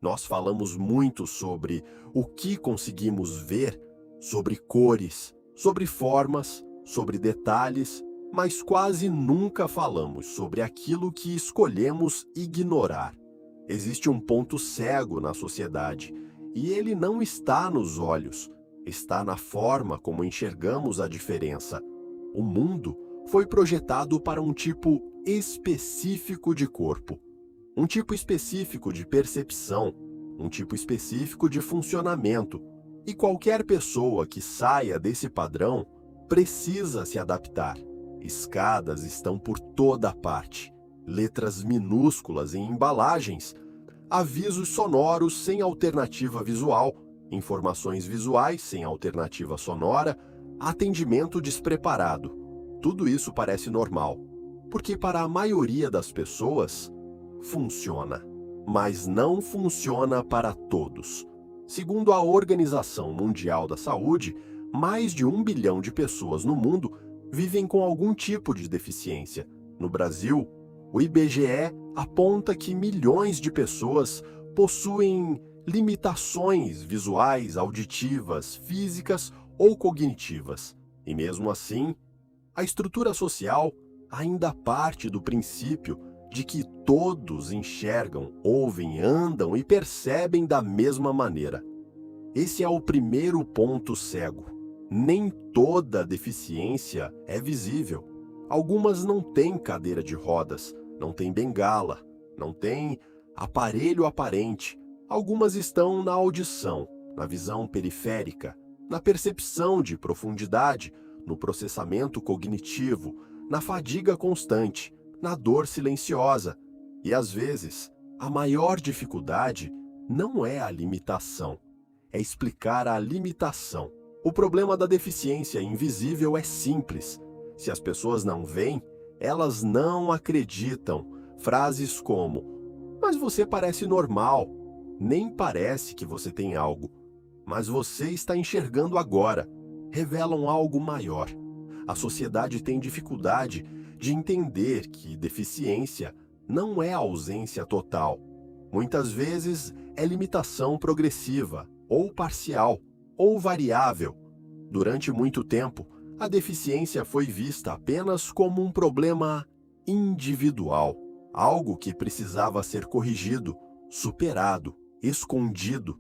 Nós falamos muito sobre o que conseguimos ver, sobre cores, sobre formas, sobre detalhes, mas quase nunca falamos sobre aquilo que escolhemos ignorar. Existe um ponto cego na sociedade, e ele não está nos olhos, está na forma como enxergamos a diferença. O mundo foi projetado para um tipo específico de corpo, um tipo específico de percepção, um tipo específico de funcionamento, e qualquer pessoa que saia desse padrão precisa se adaptar. Escadas estão por toda parte, letras minúsculas em embalagens, avisos sonoros sem alternativa visual, informações visuais sem alternativa sonora, atendimento despreparado. Tudo isso parece normal, porque para a maioria das pessoas, funciona. Mas não funciona para todos. Segundo a Organização Mundial da Saúde, mais de 1 bilhão de pessoas no mundo vivem com algum tipo de deficiência. No Brasil, o IBGE aponta que milhões de pessoas possuem limitações visuais, auditivas, físicas ou cognitivas. E mesmo assim, a estrutura social ainda parte do princípio de que todos enxergam, ouvem, andam e percebem da mesma maneira. Esse é o primeiro ponto cego. Nem toda deficiência é visível. Algumas não têm cadeira de rodas, não têm bengala, não têm aparelho aparente. Algumas estão na audição, na visão periférica, na percepção de profundidade, no processamento cognitivo, na fadiga constante, na dor silenciosa. E às vezes, a maior dificuldade não é a limitação, é explicar a limitação. O problema da deficiência invisível é simples. Se as pessoas não veem, elas não acreditam. Frases como: "Mas você parece normal", "Nem parece que você tem algo", "Mas você está enxergando agora", revelam algo maior. A sociedade tem dificuldade de entender que deficiência não é ausência total. Muitas vezes é limitação progressiva, ou parcial, ou variável. Durante muito tempo, a deficiência foi vista apenas como um problema individual, algo que precisava ser corrigido, superado, escondido.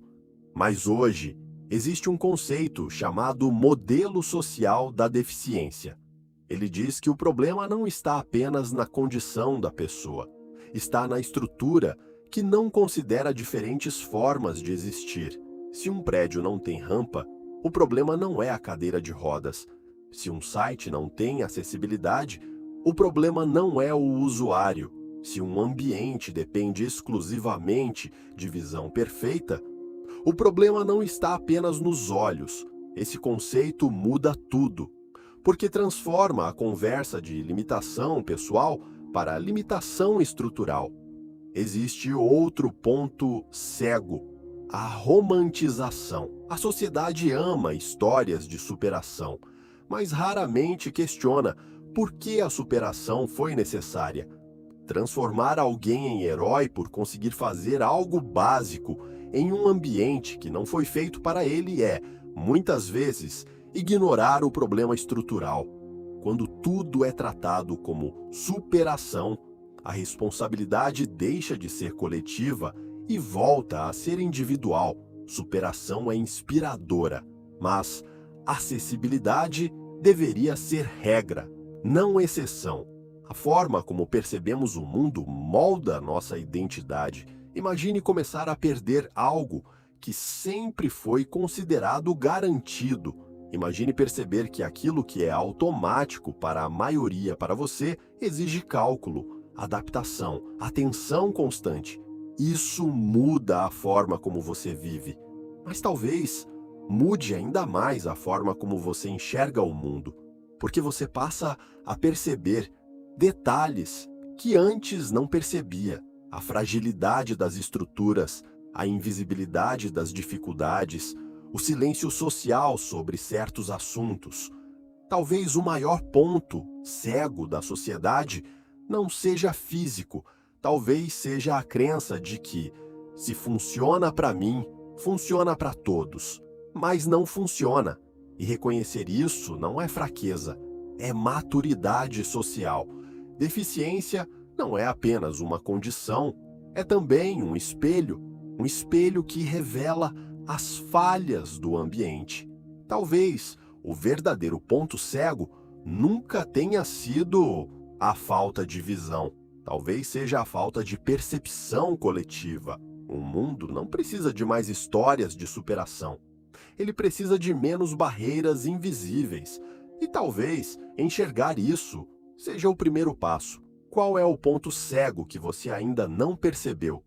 Mas hoje, existe um conceito chamado modelo social da deficiência. Ele diz que o problema não está apenas na condição da pessoa, está na estrutura que não considera diferentes formas de existir. Se um prédio não tem rampa, o problema não é a cadeira de rodas. Se um site não tem acessibilidade, o problema não é o usuário. Se um ambiente depende exclusivamente de visão perfeita, o problema não está apenas nos olhos. Esse conceito muda tudo, porque transforma a conversa de limitação pessoal para limitação estrutural. Existe outro ponto cego: a romantização. A sociedade ama histórias de superação, mas raramente questiona por que a superação foi necessária. Transformar alguém em herói por conseguir fazer algo básico em um ambiente que não foi feito para ele é, muitas vezes, ignorar o problema estrutural. Quando tudo é tratado como superação, a responsabilidade deixa de ser coletiva e volta a ser individual. Superação é inspiradora, mas acessibilidade deveria ser regra, não exceção. A forma como percebemos o mundo molda nossa identidade. Imagine começar a perder algo que sempre foi considerado garantido. Imagine perceber que aquilo que é automático para a maioria para você exige cálculo, adaptação, atenção constante. Isso muda a forma como você vive, mas talvez mude ainda mais a forma como você enxerga o mundo, porque você passa a perceber detalhes que antes não percebia, a fragilidade das estruturas, a invisibilidade das dificuldades, o silêncio social sobre certos assuntos. Talvez o maior ponto cego da sociedade não seja físico, talvez seja a crença de que Se funciona para mim, funciona para todos, mas não funciona. E reconhecer isso não é fraqueza, é maturidade social. Deficiência não é apenas uma condição, é também um espelho que revela as falhas do ambiente. Talvez o verdadeiro ponto cego nunca tenha sido a falta de visão. Talvez seja a falta de percepção coletiva. O mundo não precisa de mais histórias de superação. Ele precisa de menos barreiras invisíveis. E talvez enxergar isso seja o primeiro passo. Qual é o ponto cego que você ainda não percebeu?